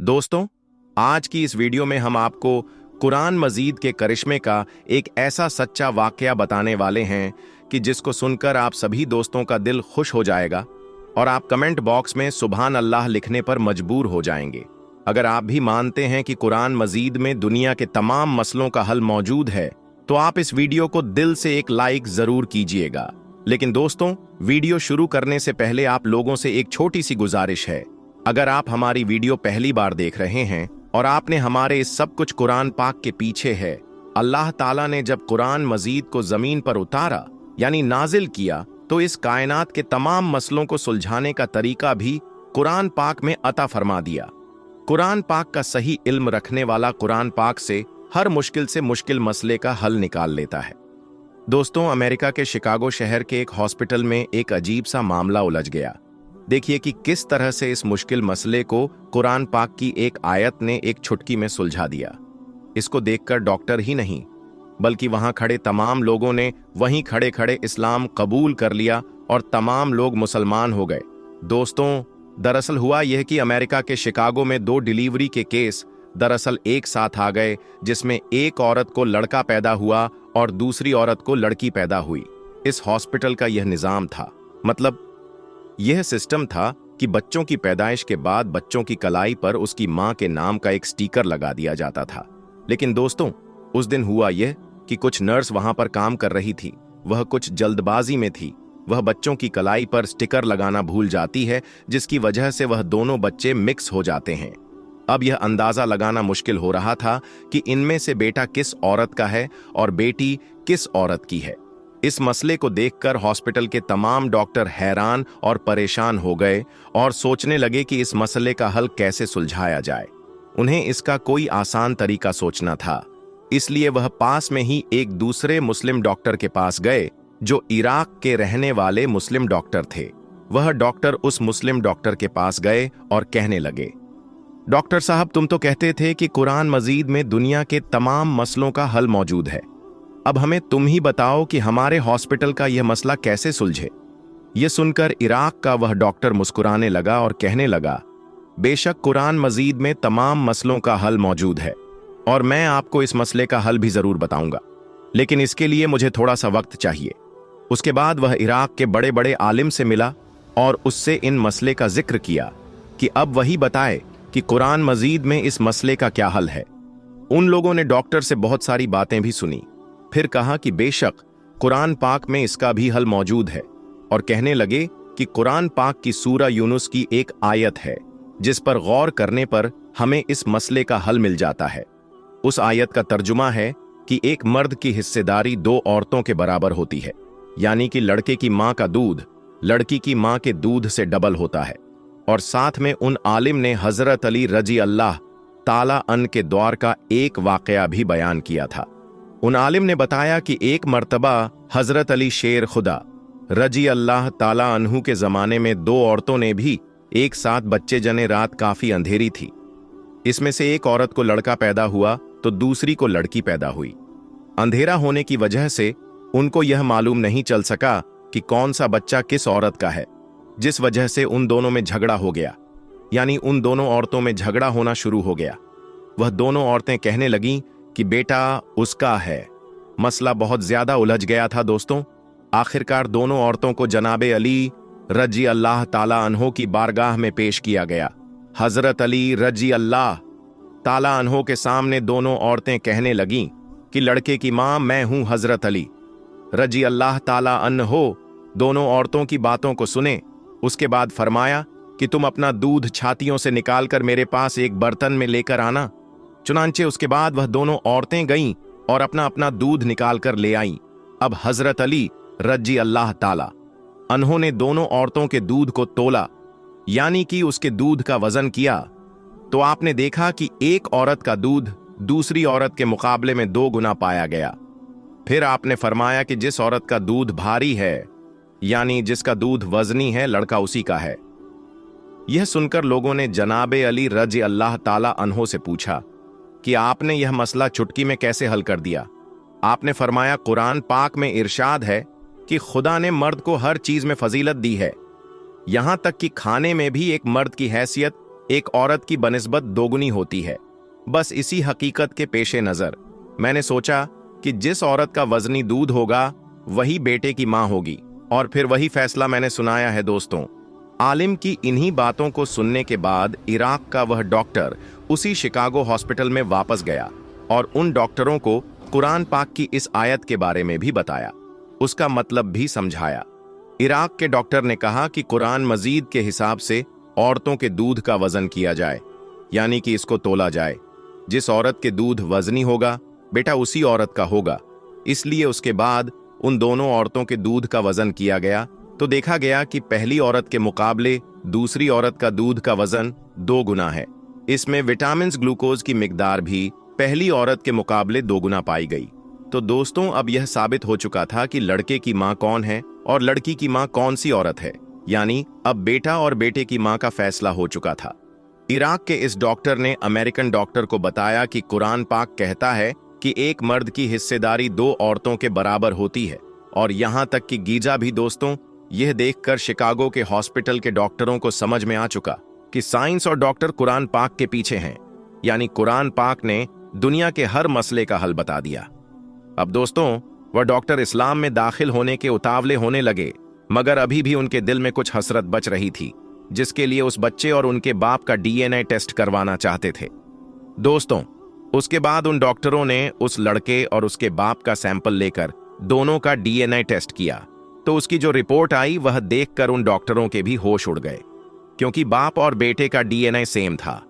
दोस्तों, आज की इस वीडियो में हम आपको कुरान मजीद के करिश्मे का एक ऐसा सच्चा वाकया बताने वाले हैं कि जिसको सुनकर आप सभी दोस्तों का दिल खुश हो जाएगा और आप कमेंट बॉक्स में सुभान अल्लाह लिखने पर मजबूर हो जाएंगे। अगर आप भी मानते हैं कि कुरान मजीद में दुनिया के तमाम मसलों का हल मौजूद है तो आप इस वीडियो को दिल से एक लाइक जरूर कीजिएगा। लेकिन दोस्तों, वीडियो शुरू करने से पहले आप लोगों से एक छोटी सी गुजारिश है। अगर आप हमारी वीडियो पहली बार देख रहे हैं और आपने हमारे इस सब कुछ कुरान पाक के पीछे है, अल्लाह ताला ने जब कुरान मजीद को जमीन पर उतारा यानी नाजिल किया तो इस कायनात के तमाम मसलों को सुलझाने का तरीका भी कुरान पाक में अता फरमा दिया। कुरान पाक का सही इल्म रखने वाला कुरान पाक से हर मुश्किल से मुश्किल मसले का हल निकाल लेता है। दोस्तों, अमेरिका के शिकागो शहर के एक हॉस्पिटल में एक अजीब सा मामला उलझ गया। देखिए कि किस तरह से इस मुश्किल मसले को कुरान पाक की एक आयत ने एक चुटकी में सुलझा दिया। इसको देखकर डॉक्टर ही नहीं बल्कि वहां खड़े तमाम लोगों ने वहीं खड़े खड़े इस्लाम कबूल कर लिया और तमाम लोग मुसलमान हो गए। दोस्तों, दरअसल हुआ यह कि अमेरिका के शिकागो में 2 डिलीवरी के केस दरअसल एक साथ आ गए, जिसमें एक औरत को लड़का पैदा हुआ और दूसरी औरत को लड़की पैदा हुई। इस हॉस्पिटल का यह निजाम था, मतलब यह सिस्टम था कि बच्चों की पैदाइश के बाद बच्चों की कलाई पर उसकी मां के नाम का एक स्टिकर लगा दिया जाता था। लेकिन दोस्तों, उस दिन हुआ यह कि कुछ नर्स वहां पर काम कर रही थी। वह कुछ जल्दबाजी में थी। वह बच्चों की कलाई पर स्टिकर लगाना भूल जाती है, जिसकी वजह से वह दोनों बच्चे मिक्स हो जाते हैं। अब यह अंदाजा लगाना मुश्किल हो रहा था कि इनमें से बेटा किस औरत का है और बेटी किस औरत की है। इस मसले को देखकर हॉस्पिटल के तमाम डॉक्टर हैरान और परेशान हो गए और सोचने लगे कि इस मसले का हल कैसे सुलझाया जाए। उन्हें इसका कोई आसान तरीका सोचना था, इसलिए वह पास में ही एक दूसरे मुस्लिम डॉक्टर के पास गए जो इराक के रहने वाले मुस्लिम डॉक्टर थे। वह डॉक्टर उस मुस्लिम डॉक्टर के पास गए और कहने लगे, डॉक्टर साहब, तुम तो कहते थे कि कुरान मजीद में दुनिया के तमाम मसलों का हल मौजूद है। अब हमें तुम ही बताओ कि हमारे हॉस्पिटल का यह मसला कैसे सुलझे। यह सुनकर इराक का वह डॉक्टर मुस्कुराने लगा और कहने लगा, बेशक कुरान मजीद में तमाम मसलों का हल मौजूद है और मैं आपको इस मसले का हल भी जरूर बताऊंगा, लेकिन इसके लिए मुझे थोड़ा सा वक्त चाहिए। उसके बाद वह इराक के बड़े बड़े आलिम से मिला और उससे इन मसले का जिक्र किया कि अब वही बताए कि कुरान मजीद में इस मसले का क्या हल है। उन लोगों ने डॉक्टर से बहुत सारी बातें भी सुनी, फिर कहा कि बेशक कुरान पाक में इसका भी हल मौजूद है और कहने लगे कि कुरान पाक की सूरा यूनुस की एक आयत है जिस पर गौर करने पर हमें इस मसले का हल मिल जाता है। उस आयत का तर्जुमा है कि एक मर्द की हिस्सेदारी 2 औरतों के बराबर होती है, यानी कि लड़के की मां का दूध लड़की की मां के दूध से डबल होता है। और साथ में उन आलिम ने हजरत अली रजी अल्लाह ताला अन के दौर का एक वाकया भी बयान किया था। उन आलिम ने बताया कि एक मर्तबा हजरत अली शेर खुदा रजी अल्लाह ताला अन्हु के जमाने में 2 औरतों ने भी एक साथ बच्चे जने। रात काफी अंधेरी थी। इसमें से एक औरत को लड़का पैदा हुआ तो दूसरी को लड़की पैदा हुई। अंधेरा होने की वजह से उनको यह मालूम नहीं चल सका कि कौन सा बच्चा किस औरत का है, जिस वजह से उन दोनों में झगड़ा हो गया, यानी उन दोनों औरतों में झगड़ा होना शुरू हो गया। वह दोनों औरतें कहने लगीं कि बेटा उसका है। मसला बहुत ज्यादा उलझ गया था दोस्तों। आखिरकार दोनों औरतों को जनाबे अली रजी अल्लाह ताला अन्हो की बारगाह में पेश किया गया। हजरत अली रजी अल्लाह ताला अन्हो के सामने दोनों औरतें कहने लगीं कि लड़के की मां मैं हूं हजरत अली रजी अल्लाह ताला अन्हो। दोनों औरतों की बातों को सुने, उसके बाद फरमाया कि तुम अपना दूध छातियों से निकालकर मेरे पास एक बर्तन में लेकर आना। चुनांचे उसके बाद वह दोनों औरतें गईं और अपना अपना दूध निकाल कर ले आईं। अब हजरत अली रजी अल्लाह ताला उन्होंने दोनों औरतों के दूध को तोला, यानी कि उसके दूध का वजन किया, तो आपने देखा कि एक औरत का दूध दूसरी औरत के मुकाबले में 2 गुना पाया गया। फिर आपने फरमाया कि जिस औरत का दूध भारी है, यानी जिसका दूध वजनी है, लड़का उसी का है। यह सुनकर लोगों ने जनाबे अली रजी अल्लाह ताला अन्हो से पूछा कि आपने यह मसला चुटकी में कैसे हल कर दिया। आपने फरमाया, कुरान पाक में इरशाद है कि खुदा ने मर्द को हर चीज में फजीलत दी है, यहां तक कि खाने में भी एक मर्द की हैसियत एक औरत की बनिस्बत दोगुनी होती है। बस इसी हकीकत के पेशे नजर मैंने सोचा कि जिस औरत का वजनी दूध होगा वही बेटे की मां होगी, और फिर वही फैसला मैंने सुनाया है दोस्तों। आलिम की इन्हीं बातों को सुनने के बाद इराक का वह डॉक्टर उसी शिकागो हॉस्पिटल में वापस गया और उन डॉक्टरों को कुरान पाक की इस आयत के बारे में भी बताया, उसका मतलब भी समझाया। इराक के डॉक्टर ने कहा कि कुरान मजीद के हिसाब से औरतों के दूध का वजन किया जाए, यानी कि इसको तोला जाए। जिस औरत के दूध वजनी होगा बेटा उसी औरत का होगा। इसलिए उसके बाद उन दोनों औरतों के दूध का वजन किया गया तो देखा गया कि पहली औरत के मुकाबले दूसरी औरत का दूध का वजन 2 गुना है। इसमें विटामिन ग्लूकोज की मिकदार भी पहली औरत के मुकाबले 2 गुना पाई गई। तो दोस्तों अब यह साबित हो चुका था कि लड़के की मां कौन है और लड़की की मां कौन सी औरत है, यानी अब बेटा और बेटे की मां का फैसला हो चुका था। इराक के इस डॉक्टर ने अमेरिकन डॉक्टर को बताया कि कुरान पाक कहता है कि एक मर्द की हिस्सेदारी 2 औरतों के बराबर होती है, और यहां तक कि गीजा भी। दोस्तों यह देखकर शिकागो के हॉस्पिटल के डॉक्टरों को समझ में आ चुका कि साइंस और डॉक्टर कुरान पाक के पीछे हैं, यानी कुरान पाक ने दुनिया के हर मसले का हल बता दिया। अब दोस्तों वह डॉक्टर इस्लाम में दाखिल होने के उतावले होने लगे, मगर अभी भी उनके दिल में कुछ हसरत बच रही थी, जिसके लिए उस बच्चे और उनके बाप का डीएनए टेस्ट करवाना चाहते थे। दोस्तों उसके बाद उन डॉक्टरों ने उस लड़के और उसके बाप का सैंपल लेकर दोनों का डीएनए टेस्ट किया, तो उसकी जो रिपोर्ट आई वह देखकर उन डॉक्टरों के भी होश उड़ गए, क्योंकि बाप और बेटे का डीएनए सेम था,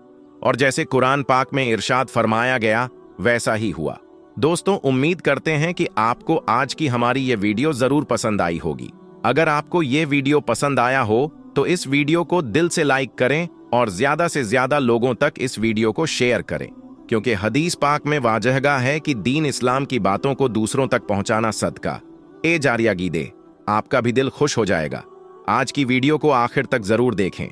और जैसे कुरान पाक में इरशाद फरमाया गया वैसा ही हुआ। दोस्तों उम्मीद करते हैं कि आपको आज की हमारी ये वीडियो जरूर पसंद आई होगी। अगर आपको ये वीडियो पसंद आया हो तो इस वीडियो को दिल से लाइक करें और ज्यादा से ज्यादा लोगों तक इस वीडियो को शेयर करें, क्योंकि हदीस पाक में वाजहगा है कि दीन इस्लाम की बातों को दूसरों तक पहुंचाना सदका ए जारिया गीदे। आपका भी दिल खुश हो जाएगा। आज की वीडियो को आखिर तक जरूर देखें,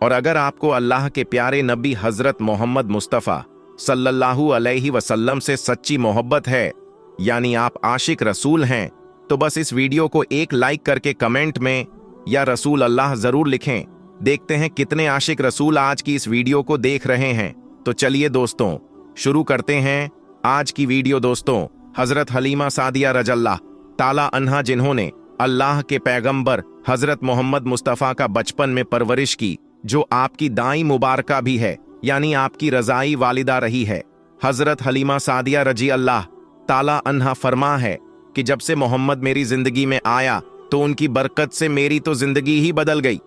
और अगर आपको अल्लाह के प्यारे नबी हजरत मोहम्मद मुस्तफ़ा सल्लल्लाहु अलैहि वसल्लम से सच्ची मोहब्बत है, यानी आप आशिक रसूल हैं, तो बस इस वीडियो को एक लाइक करके कमेंट में या रसूल अल्लाह जरूर लिखें। देखते हैं कितने आशिक रसूल आज की इस वीडियो को देख रहे हैं। तो चलिए दोस्तों शुरू करते हैं आज की वीडियो। दोस्तों हजरत हलीमा सादिया रजल्लाह ताला अन्हा, जिन्होंने अल्लाह के पैगंबर हजरत मोहम्मद मुस्तफ़ा का बचपन में परवरिश की, जो आपकी दाई मुबारका भी है, यानी आपकी रजाई वालिदा रही है। हजरत हलीमा सादिया रजी अल्लाह ताला अन्हा फरमा है कि जब से मोहम्मद मेरी जिंदगी में आया तो उनकी बरकत से मेरी तो जिंदगी ही बदल गई।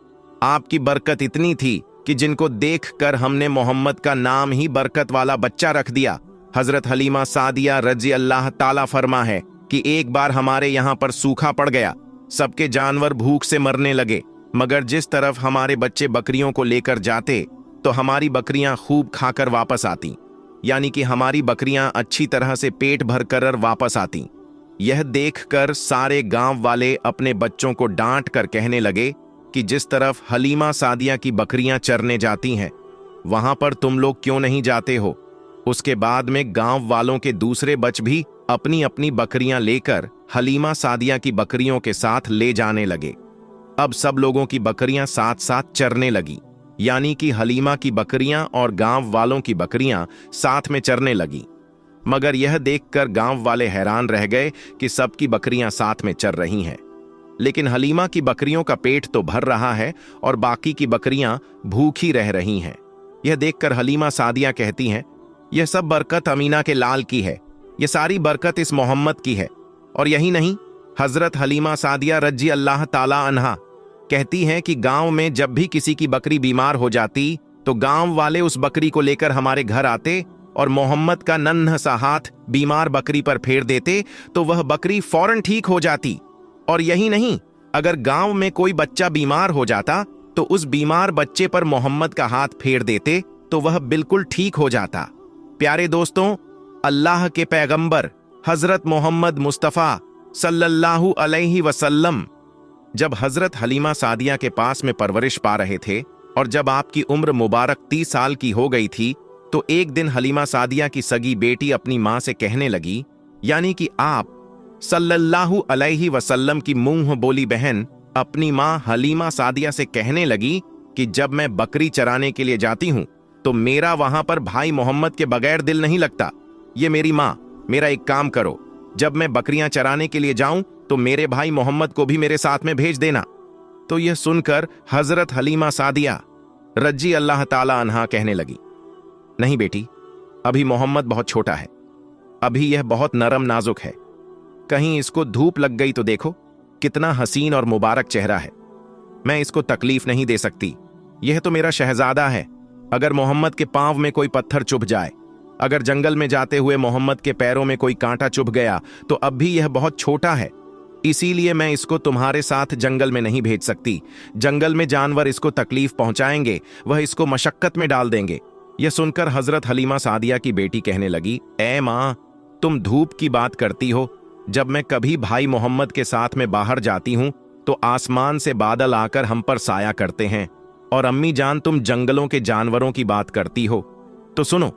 आपकी बरकत इतनी थी कि जिनको देखकर हमने मोहम्मद का नाम ही बरकत वाला बच्चा रख दिया। हजरत हलीमा सादिया रजी अल्लाह ताला फरमा है कि एक बार हमारे यहाँ पर सूखा पड़ गया, सबके जानवर भूख से मरने लगे, मगर जिस तरफ हमारे बच्चे बकरियों को लेकर जाते तो हमारी बकरियां खूब खाकर वापस आती, यानी कि हमारी बकरियां अच्छी तरह से पेट भर कर वापस आती। यह देखकर सारे गांव वाले अपने बच्चों को डांट कर कहने लगे कि जिस तरफ हलीमा सादिया की बकरियां चरने जाती हैं वहां पर तुम लोग क्यों नहीं जाते हो। उसके बाद में गांव वालों के दूसरे बच्चे भी अपनी अपनी बकरियां लेकर हलीमा सादिया की बकरियों के साथ ले जाने लगे। अब सब लोगों की बकरियां साथ साथ चरने लगी, यानी कि हलीमा की बकरियां और गांव वालों की बकरियां साथ में चरने लगी। मगर यह देखकर गांव वाले हैरान रह गए कि सबकी बकरियां साथ में चर रही हैं, लेकिन हलीमा की बकरियों का पेट तो भर रहा है और बाकी की बकरियां भूखी रह रही हैं। यह देखकर हलीमा सादिया कहती हैं, यह सब बरकत अमीना के लाल की है, यह सारी बरकत इस मोहम्मद की है। और यही नहीं, हजरत हलीमा सादिया रजी अल्लाह ताला अन्हा कहती हैं कि गांव में जब भी किसी की बकरी बीमार हो जाती तो गांव वाले उस बकरी को लेकर हमारे घर आते और मोहम्मद का नन्हा सा हाथ बीमार बकरी पर फेर देते तो वह बकरी फौरन ठीक हो जाती। और यही नहीं, अगर गांव में कोई बच्चा बीमार हो जाता तो उस बीमार बच्चे पर मोहम्मद का हाथ फेर देते तो वह बिल्कुल ठीक हो जाता। प्यारे दोस्तों, अल्लाह के पैगंबर हजरत मोहम्मद मुस्तफ़ा सल्लल्लाहु अलैहि वसल्लम जब हजरत हलीमा सादिया के पास में परवरिश पा रहे थे और जब आपकी उम्र मुबारक 30 साल की हो गई थी, तो एक दिन हलीमा सादिया की सगी बेटी अपनी मां से कहने लगी, यानी कि आप सल्लल्लाहु अलैहि वसल्लम की मुंह बोली बहन अपनी मां हलीमा सादिया से कहने लगी कि जब मैं बकरी चराने के लिए जाती हूं तो मेरा वहां पर भाई मोहम्मद के बगैर दिल नहीं लगता। ये मेरी माँ, मेरा एक काम करो, जब मैं बकरियां चराने के लिए जाऊं तो मेरे भाई मोहम्मद को भी मेरे साथ में भेज देना। तो यह सुनकर हजरत हलीमा सादिया रजी अल्लाह ताला अन्हा कहने लगी, नहीं बेटी, अभी मोहम्मद बहुत छोटा है, अभी यह बहुत नरम नाजुक है, कहीं इसको धूप लग गई तो देखो कितना हसीन और मुबारक चेहरा है, मैं इसको तकलीफ नहीं दे सकती, यह तो मेरा शहजादा है। अगर मोहम्मद के पांव में कोई पत्थर चुभ जाए, अगर जंगल में जाते हुए मोहम्मद के पैरों में कोई कांटा चुभ गया तो अब भी यह बहुत छोटा है, इसीलिए मैं इसको तुम्हारे साथ जंगल में नहीं भेज सकती। जंगल में जानवर इसको तकलीफ पहुंचाएंगे, वह इसको मशक्कत में डाल देंगे। यह सुनकर हजरत हलीमा सादिया की बेटी कहने लगी, ए माँ, तुम धूप की बात करती हो, जब मैं कभी भाई मोहम्मद के साथ में बाहर जाती हूं तो आसमान से बादल आकर हम पर साया करते हैं, और अम्मी जान तुम जंगलों के जानवरों की बात करती हो, तो सुनो,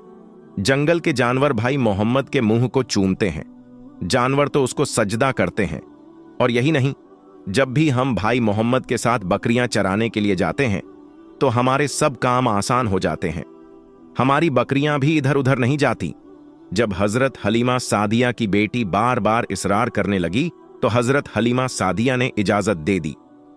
जंगल के जानवर भाई मोहम्मद के मुंह को चूमते हैं, जानवर तो उसको सजदा करते हैं। और यही नहीं, जब भी हम भाई मोहम्मद के साथ बकरियां चराने के लिए जाते हैं तो हमारे सब काम आसान हो जाते हैं, हमारी बकरियां भी इधर उधर नहीं जाती। जब हजरत हलीमा सादिया की बेटी बार बार इसरार करने लगी तो हजरत हलीमा सादिया ने इजाजत दे दी।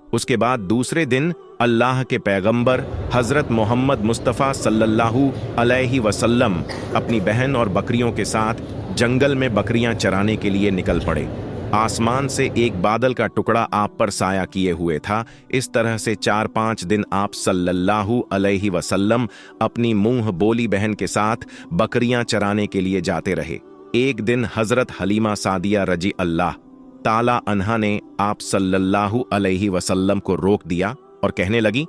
उसके बाद दूसरे दिन अल्लाह के पैगंबर हजरत मोहम्मद मुस्तफ़ा सल्लल्लाहु अलैहि वसल्लम अपनी बहन और बकरियों के साथ जंगल में बकरियां चराने के लिए निकल पड़े। आसमान से एक बादल का टुकड़ा आप पर साया किए हुए था। इस तरह से 4-5 दिन आप सल्लल्लाहु अलैहि वसल्लम अपनी मुंह बोली बहन के साथ बकरियां चराने के लिए जाते रहे। एक दिन हजरत हलीमा सादिया रजी अल्लाह ताला अन्हा ने आप सल्लल्लाहु अलैहि वसल्लम को रोक दिया और कहने लगी,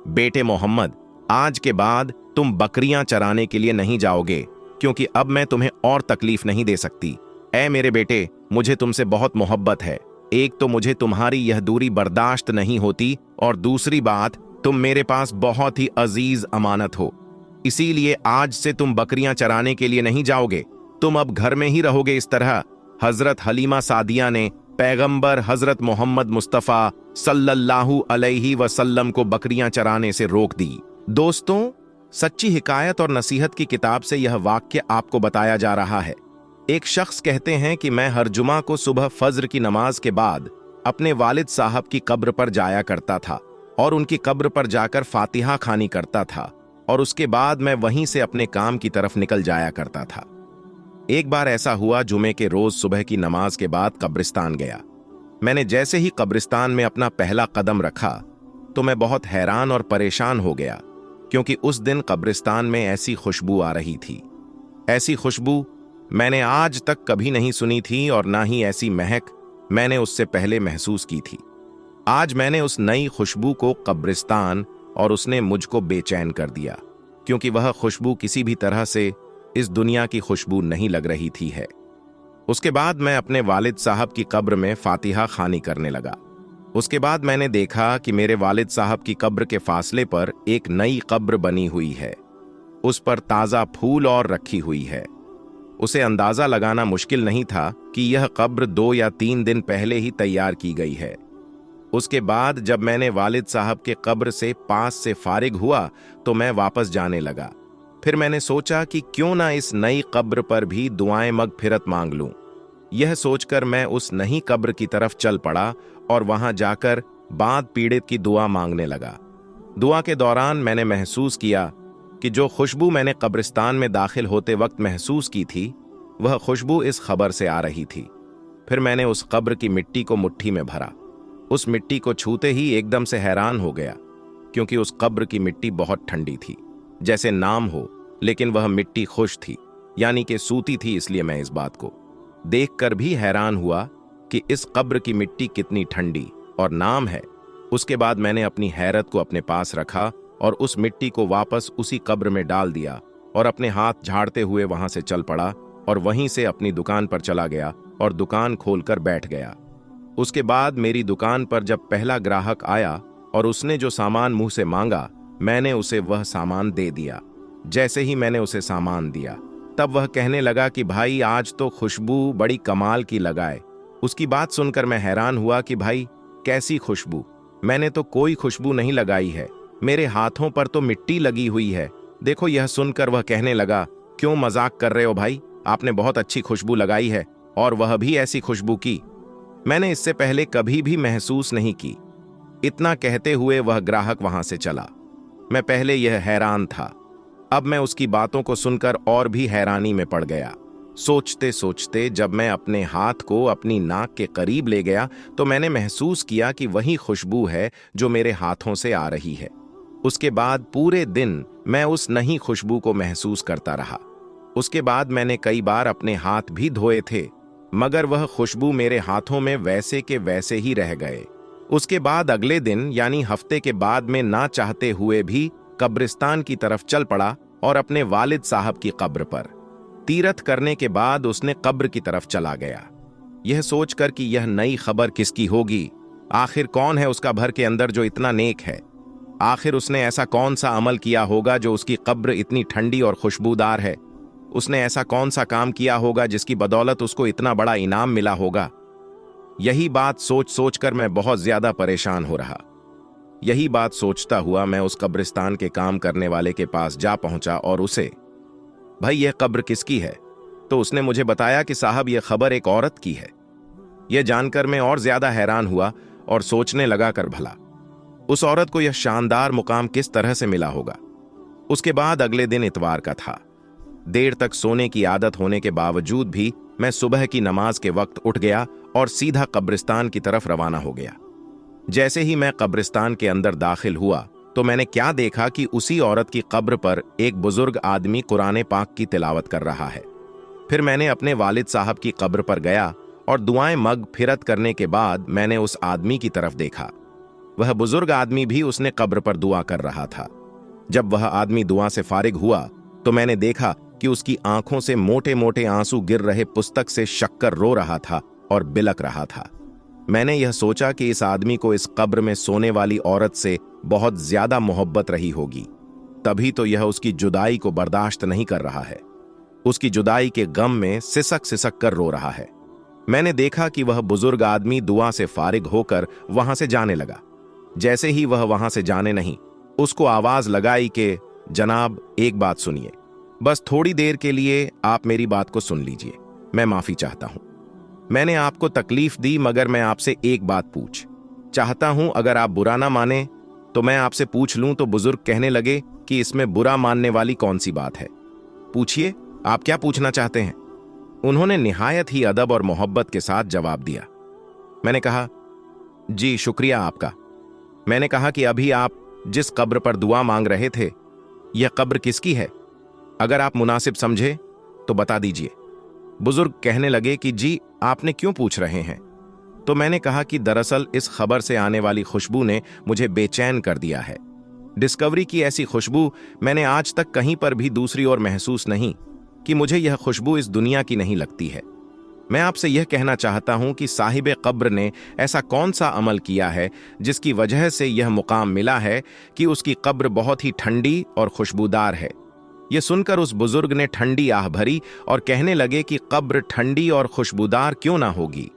बेटे मोहम्मद, आज के बाद तुम बकरियां चराने के लिए नहीं जाओगे, क्योंकि अब मैं तुम्हें और तकलीफ नहीं दे सकती। ऐ मेरे बेटे, मुझे तुमसे बहुत मोहब्बत है, एक तो मुझे तुम्हारी यह दूरी बर्दाश्त नहीं होती, और दूसरी बात, तुम मेरे पास बहुत ही अजीज अमानत हो, इसीलिए आज से तुम बकरियां चराने के लिए नहीं जाओगे, तुम अब घर में ही रहोगे। इस तरह हजरत हलीमा सादिया ने पैगंबर हजरत मोहम्मद मुस्तफ़ा सल्लल्लाहु अलैहि वसल्लम को बकरियां चराने से रोक दी। दोस्तों, सच्ची हिकायत और नसीहत की किताब से यह वाक्य आपको बताया जा रहा है। एक शख्स कहते हैं कि मैं हर जुमा को सुबह फज्र की नमाज के बाद अपने वालिद साहब की कब्र पर जाया करता था और उनकी कब्र पर जाकर फातिहा खानी करता था, और उसके बाद मैं वहीं से अपने काम की तरफ निकल जाया करता था। एक बार ऐसा हुआ, जुमे के रोज सुबह की नमाज के बाद कब्रिस्तान गया। मैंने जैसे ही कब्रिस्तान में अपना पहला कदम रखा तो मैं बहुत हैरान और परेशान हो गया, क्योंकि उस दिन कब्रिस्तान में ऐसी खुशबू आ रही थी, ऐसी खुशबू मैंने आज तक कभी नहीं सुनी थी, और ना ही ऐसी महक मैंने उससे पहले महसूस की थी। आज मैंने उस नई खुशबू को कब्रिस्तान और उसने मुझको बेचैन कर दिया, क्योंकि वह खुशबू किसी भी तरह से इस दुनिया की खुशबू नहीं लग रही थी है। उसके बाद मैं अपने वालिद साहब की कब्र में फातिहा खानी करने लगा। उसके बाद मैंने देखा कि मेरे वालिद साहब की कब्र के फासले पर एक नई कब्र बनी हुई है, उस पर ताज़ा फूल और रखी हुई है। उसे अंदाजा लगाना मुश्किल नहीं था कि यह कब्र 2 या 3 दिन पहले ही तैयार की गई है। उसके बाद जब मैंने वालिद साहब के कब्र से पास से फारिग हुआ तो मैं वापस जाने लगा। फिर मैंने सोचा कि क्यों ना इस नई कब्र पर भी दुआएं मगफिरत मांग लूं। यह सोचकर मैं उस नई कब्र की तरफ चल पड़ा और वहां जाकर बांध पीड़ित की दुआ मांगने लगा। दुआ के दौरान मैंने महसूस किया कि जो खुशबू मैंने कब्रिस्तान में दाखिल होते वक्त महसूस की थी, वह खुशबू इस खबर से आ रही थी। फिर मैंने उस कब्र की मिट्टी को मुट्ठी में भरा। उस मिट्टी को छूते ही एकदम से हैरान हो गया, क्योंकि उस कब्र की मिट्टी बहुत ठंडी थी, जैसे नाम हो, लेकिन वह मिट्टी खुश थी, यानी कि सूती थी। इसलिए मैं इस बात को देखकर भी हैरान हुआ कि इस कब्र की मिट्टी कितनी ठंडी और नाम है। उसके बाद मैंने अपनी हैरत को अपने पास रखा और उस मिट्टी को वापस उसी कब्र में डाल दिया और अपने हाथ झाड़ते हुए वहां से चल पड़ा और वहीं से अपनी दुकान पर चला गया और दुकान खोलकर बैठ गया। उसके बाद मेरी दुकान पर जब पहला ग्राहक आया और उसने जो सामान मुंह से मांगा, मैंने उसे वह सामान दे दिया। जैसे ही मैंने उसे सामान दिया, तब वह कहने लगा कि भाई आज तो खुशबू बड़ी कमाल की लगाए। उसकी बात सुनकर मैं हैरान हुआ कि भाई कैसी खुशबू, मैंने तो कोई खुशबू नहीं लगाई है। मेरे हाथों पर तो मिट्टी लगी हुई है। देखो। यह सुनकर वह कहने लगा, क्यों मजाक कर रहे हो भाई, आपने बहुत अच्छी खुशबू लगाई है, और वह भी ऐसी खुशबू की मैंने इससे पहले कभी भी महसूस नहीं की। इतना कहते हुए वह ग्राहक वहां से चला। मैं पहले यह हैरान था, अब मैं उसकी बातों को सुनकर और भी हैरानी में पड़ गया। सोचते सोचते जब मैं अपने हाथ को अपनी नाक के करीब ले गया तो मैंने महसूस किया कि वही खुशबू है जो मेरे हाथों से आ रही है। उसके बाद पूरे दिन मैं उस नई खुशबू को महसूस करता रहा। उसके बाद मैंने कई बार अपने हाथ भी धोए थे, मगर वह खुशबू मेरे हाथों में वैसे के वैसे ही रह गए। उसके बाद अगले दिन यानी हफ्ते के बाद में ना चाहते हुए भी कब्रिस्तान की तरफ चल पड़ा और अपने वालिद साहब की कब्र पर तीरथ करने के बाद उसने कब्र की तरफ चला गया, यह सोचकर कि यह नई खबर किसकी होगी। आखिर कौन है उसका घर के अंदर जो इतना नेक है? आखिर उसने ऐसा कौन सा अमल किया होगा जो उसकी कब्र इतनी ठंडी और खुशबूदार है? उसने ऐसा कौन सा काम किया होगा जिसकी बदौलत उसको इतना बड़ा इनाम मिला होगा? यही बात सोच सोचकर मैं बहुत ज्यादा परेशान हो रहा। यही बात सोचता हुआ मैं उस कब्रिस्तान के काम करने वाले के पास जा पहुंचा और उसे, भाई यह कब्र किसकी है? तो उसने मुझे बताया कि साहब यह खबर एक औरत की है। यह जानकर मैं और ज्यादा हैरान हुआ और सोचने लगा कर भला उस औरत को यह शानदार मुकाम किस तरह से मिला होगा। उसके बाद अगले दिन इतवार का था। देर तक सोने की आदत होने के बावजूद भी मैं सुबह की नमाज के वक्त उठ गया और सीधा कब्रिस्तान की तरफ रवाना हो गया। जैसे ही मैं कब्रिस्तान के अंदर दाखिल हुआ तो मैंने क्या देखा कि उसी औरत की कब्र पर एक बुजुर्ग आदमी कुरान पाक की तिलावत कर रहा है। फिर मैंने अपने वालिद साहब की कब्र पर गया और दुआएं मग फिरत करने के बाद मैंने उस आदमी की तरफ देखा। वह बुजुर्ग आदमी भी उसने कब्र पर दुआ कर रहा था। जब वह आदमी दुआ से फारिग हुआ तो मैंने देखा कि उसकी आंखों से मोटे मोटे आंसू गिर रहे पुस्तक से शक्कर रो रहा था और बिलक रहा था। मैंने यह सोचा कि इस आदमी को इस कब्र में सोने वाली औरत से बहुत ज्यादा मोहब्बत रही होगी, तभी तो यह उसकी जुदाई को बर्दाश्त नहीं कर रहा है। उसकी जुदाई के गम में सिसक सिसक कर रो रहा है। मैंने देखा कि वह बुजुर्ग आदमी दुआ से फारिग होकर वहां से जाने लगा। जैसे ही वह वहां से जाने नहीं, उसको आवाज लगाई कि जनाब एक बात सुनिए, बस थोड़ी देर के लिए आप मेरी बात को सुन लीजिए, मैं माफी चाहता हूं। मैंने आपको तकलीफ दी, मगर मैं आपसे एक बात पूछ चाहता हूं, अगर आप बुरा ना माने तो मैं आपसे पूछ लूं। तो बुजुर्ग कहने लगे कि इसमें बुरा मानने वाली कौन सी बात है, पूछिए आप क्या पूछना चाहते हैं। उन्होंने निहायत ही अदब और मोहब्बत के साथ जवाब दिया। मैंने कहा, जी शुक्रिया आपका। मैंने कहा कि अभी आप जिस कब्र पर दुआ मांग रहे थे, यह कब्र किसकी है? अगर आप मुनासिब समझे तो बता दीजिए। बुजुर्ग कहने लगे कि जी आपने क्यों पूछ रहे हैं? तो मैंने कहा कि दरअसल इस खबर से आने वाली खुशबू ने मुझे बेचैन कर दिया है। डिस्कवरी की ऐसी खुशबू मैंने आज तक कहीं पर भी दूसरी ओर महसूस नहीं कि मुझे यह खुशबू इस दुनिया की नहीं लगती है। मैं आपसे यह कहना चाहता हूं कि साहिब कब्र ने ऐसा कौन सा अमल किया है जिसकी वजह से यह मुकाम मिला है कि उसकी कब्र बहुत ही ठंडी और खुशबूदार है। यह सुनकर उस बुजुर्ग ने ठंडी आह भरी और कहने लगे कि कब्र ठंडी और खुशबूदार क्यों ना होगी,